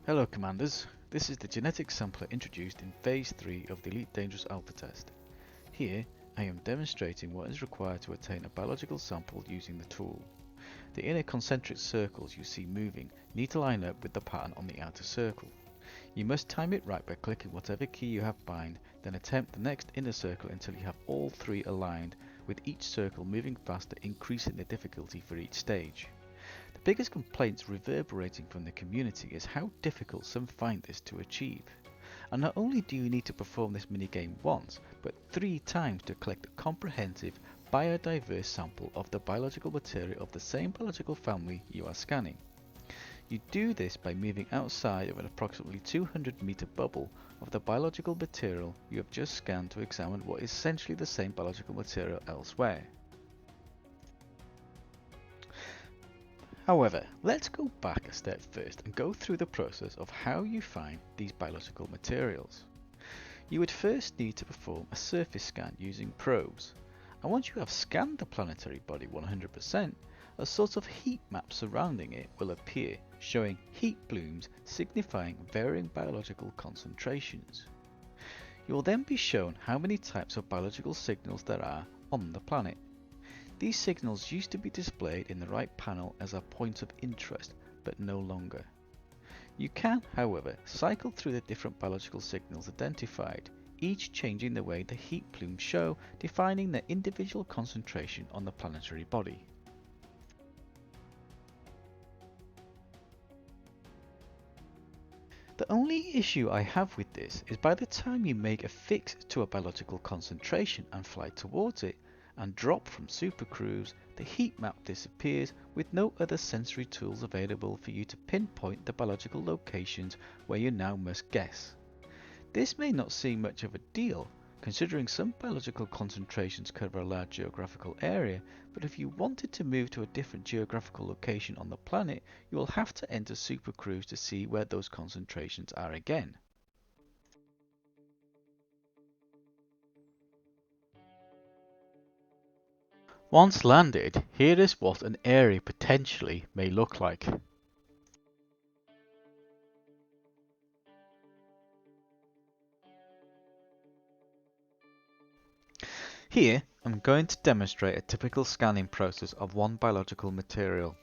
Hello Commanders, this is the genetic sampler introduced in Phase 3 of the Elite Dangerous Alpha test. Here, I am demonstrating what is required to obtain a biological sample using the tool. The inner concentric circles you see moving need to line up with the pattern on the outer circle. You must time it right by clicking whatever key you have bind, then attempt the next inner circle until you have all three aligned, with each circle moving faster, increasing the difficulty for each stage. The biggest complaints reverberating from the community is how difficult some find this to achieve. And not only do you need to perform this minigame once, but 3 times to collect a comprehensive, biodiverse sample of the biological material of the same biological family you are scanning. You do this by moving outside of an approximately 200 meter bubble of the biological material you have just scanned to examine what is essentially the same biological material elsewhere. However, let's go back a step first and go through the process of how you find these biological materials. You would first need to perform a surface scan using probes, and once you have scanned the planetary body 100%, a sort of heat map surrounding it will appear, showing heat plumes signifying varying biological concentrations. You will then be shown how many types of biological signals there are on the planet. These signals used to be displayed in the right panel as a point of interest, but no longer. You can, however, cycle through the different biological signals identified, each changing the way the heat plumes show, defining their individual concentration on the planetary body. The only issue I have with this is by the time you make a fix to a biological concentration and fly towards it, and drop from supercruise, the heat map disappears with no other sensory tools available for you to pinpoint the biological locations where you now must guess. This may not seem much of a deal, considering some biological concentrations cover a large geographical area, but if you wanted to move to a different geographical location on the planet, you will have to enter supercruise to see where those concentrations are again. Once landed, here is what an area potentially may look like. Here, I'm going to demonstrate a typical scanning process of one biological material.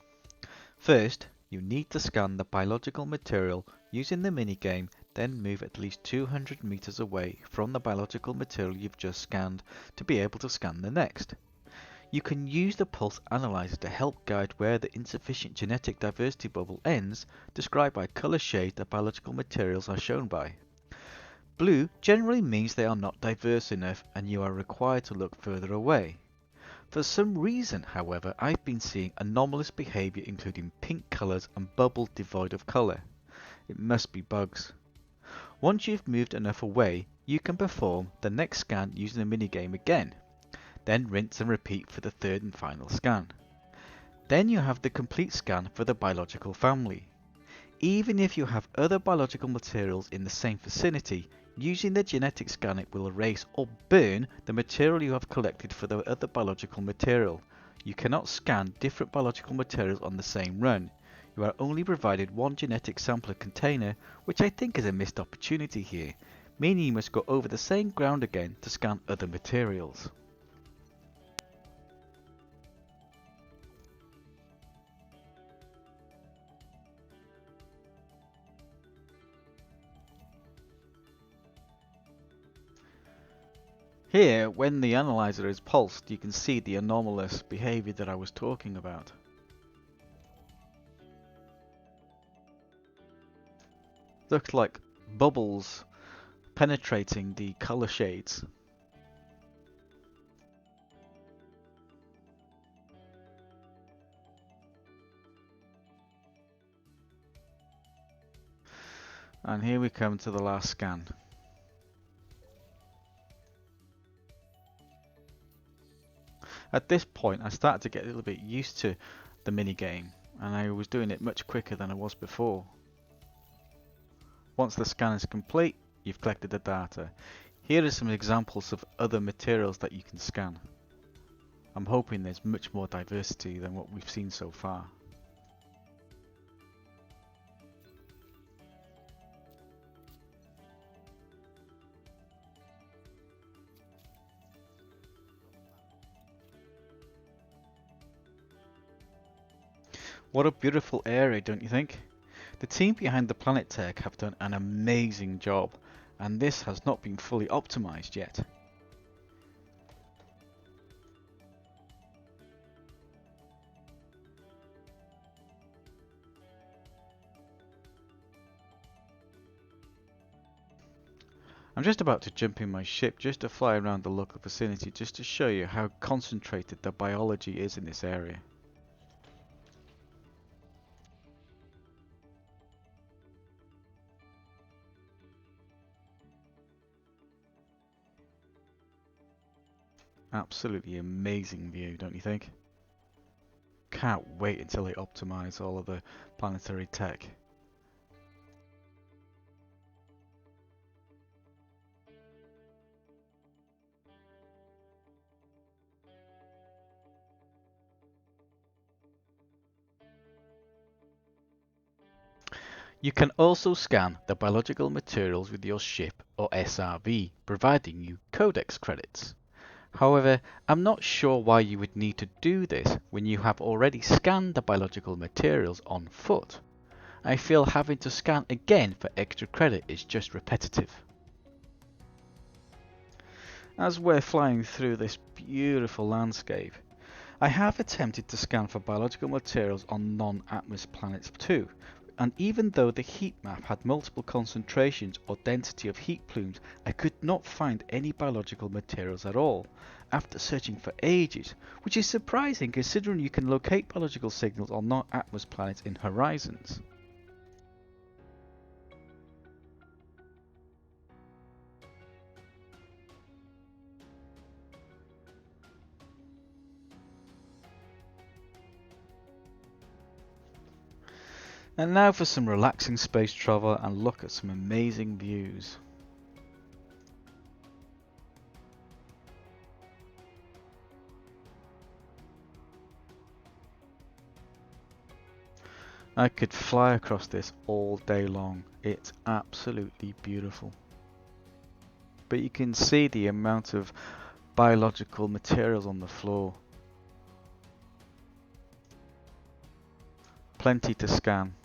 First, you need to scan the biological material using the minigame, then move at least 200 meters away from the biological material you've just scanned to be able to scan the next. You can use the pulse analyzer to help guide where the insufficient genetic diversity bubble ends, described by color shade the biological materials are shown by. Blue generally means they are not diverse enough and you are required to look further away. For some reason, however, I've been seeing anomalous behavior including pink colors and bubbles devoid of color. It must be bugs. Once you've moved enough away, you can perform the next scan using the minigame again. Then rinse and repeat for the third and final scan. Then you have the complete scan for the biological family. Even if you have other biological materials in the same vicinity, using the genetic scanner will erase or burn the material you have collected for the other biological material. You cannot scan different biological materials on the same run. You are only provided one genetic sampler container, which I think is a missed opportunity here, meaning you must go over the same ground again to scan other materials. Here, when the analyzer is pulsed, you can see the anomalous behavior that I was talking about. Looks like bubbles penetrating the color shades. And here we come to the last scan. At this point I started to get a little bit used to the minigame and I was doing it much quicker than I was before. Once the scan is complete, you've collected the data. Here are some examples of other materials that you can scan. I'm hoping there's much more diversity than what we've seen so far. What a beautiful area, don't you think? The team behind the Planet Tech have done an amazing job, and this has not been fully optimized yet. I'm just about to jump in my ship just to fly around the local vicinity just to show you how concentrated the biology is in this area. Absolutely amazing view, don't you think? Can't wait until they optimize all of the planetary tech. You can also scan the biological materials with your ship or SRV, providing you codex credits. However, I'm not sure why you would need to do this when you have already scanned the biological materials on foot. I feel having to scan again for extra credit is just repetitive. As we're flying through this beautiful landscape, I have attempted to scan for biological materials on non-Atmos planets too, and even though the heat map had multiple concentrations or density of heat plumes, I could not find any biological materials at all, after searching for ages, which is surprising considering you can locate biological signals on non-Atmos planets in horizons. And now for some relaxing space travel and look at some amazing views. I could fly across this all day long. It's absolutely beautiful. But you can see the amount of biological materials on the floor. Plenty to scan.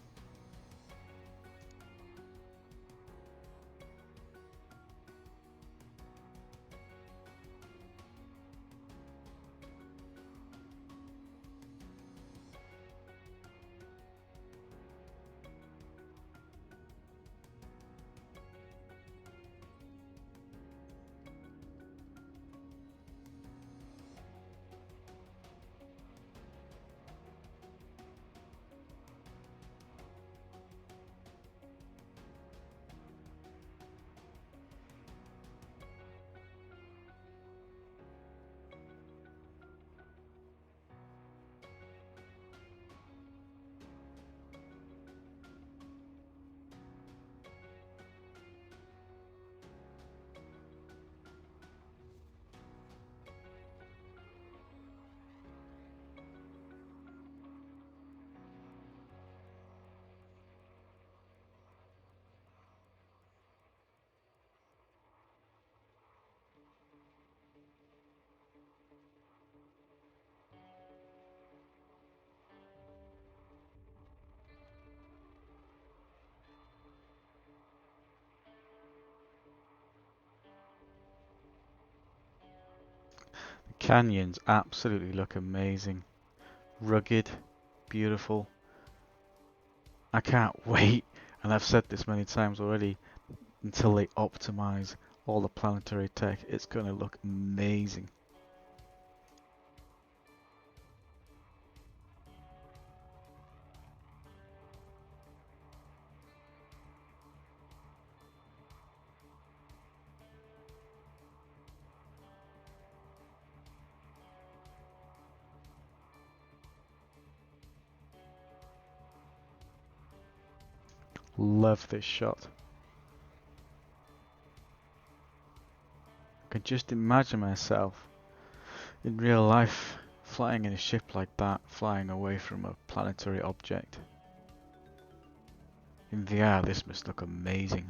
The canyons absolutely look amazing. Rugged, beautiful. I can't wait, and I've said this many times already, until they optimize all the planetary tech. It's going to look amazing. Love this shot. I can just imagine myself in real life flying in a ship like that, flying away from a planetary object. In VR, this must look amazing.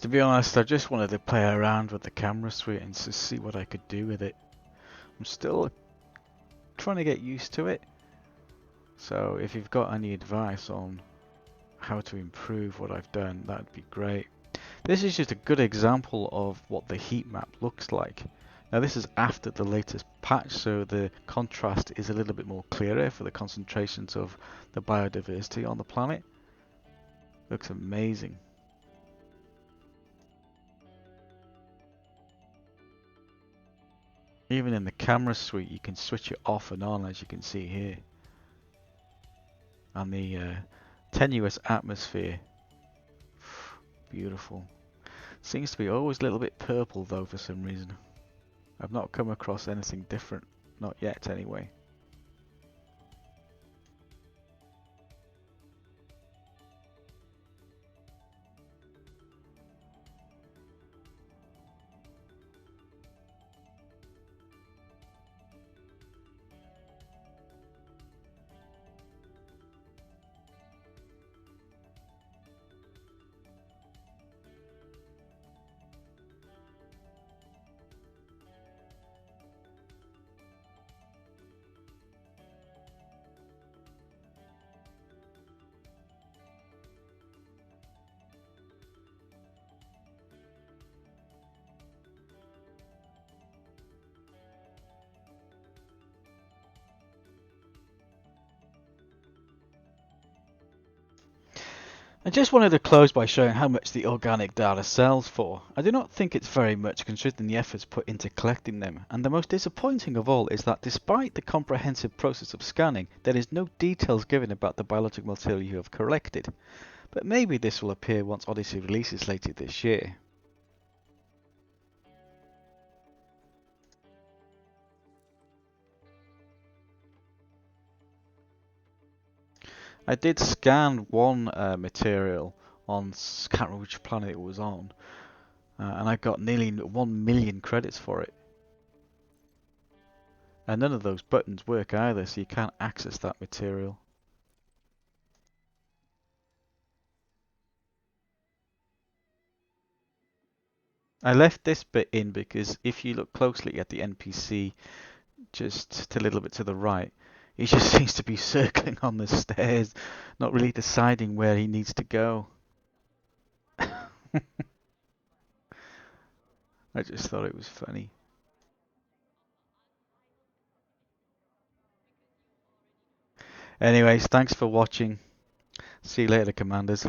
To be honest, I just wanted to play around with the camera suite and to see what I could do with it. I'm still trying to get used to it. So if you've got any advice on how to improve what I've done, that'd be great. This is just a good example of what the heat map looks like. Now this is after the latest patch, so the contrast is a little bit more clearer for the concentrations of the biodiversity on the planet. Looks amazing. Even in the camera suite you can switch it off and on, as you can see here. And the tenuous atmosphere. Beautiful. Seems to be always a little bit purple though for some reason. I've not come across anything different. Not yet anyway. I just wanted to close by showing how much the organic data sells for. I do not think it's very much considering the efforts put into collecting them, and the most disappointing of all is that despite the comprehensive process of scanning, there is no details given about the biological material you have collected. But maybe this will appear once Odyssey releases later this year. I did scan one material on, can't remember which planet it was on, and I got nearly 1 million credits for it. And none of those buttons work either, so you can't access that material. I left this bit in because if you look closely at the NPC just a little bit to the right, he just seems to be circling on the stairs, not really deciding where he needs to go. I just thought it was funny. Anyways, thanks for watching. See you later, Commanders.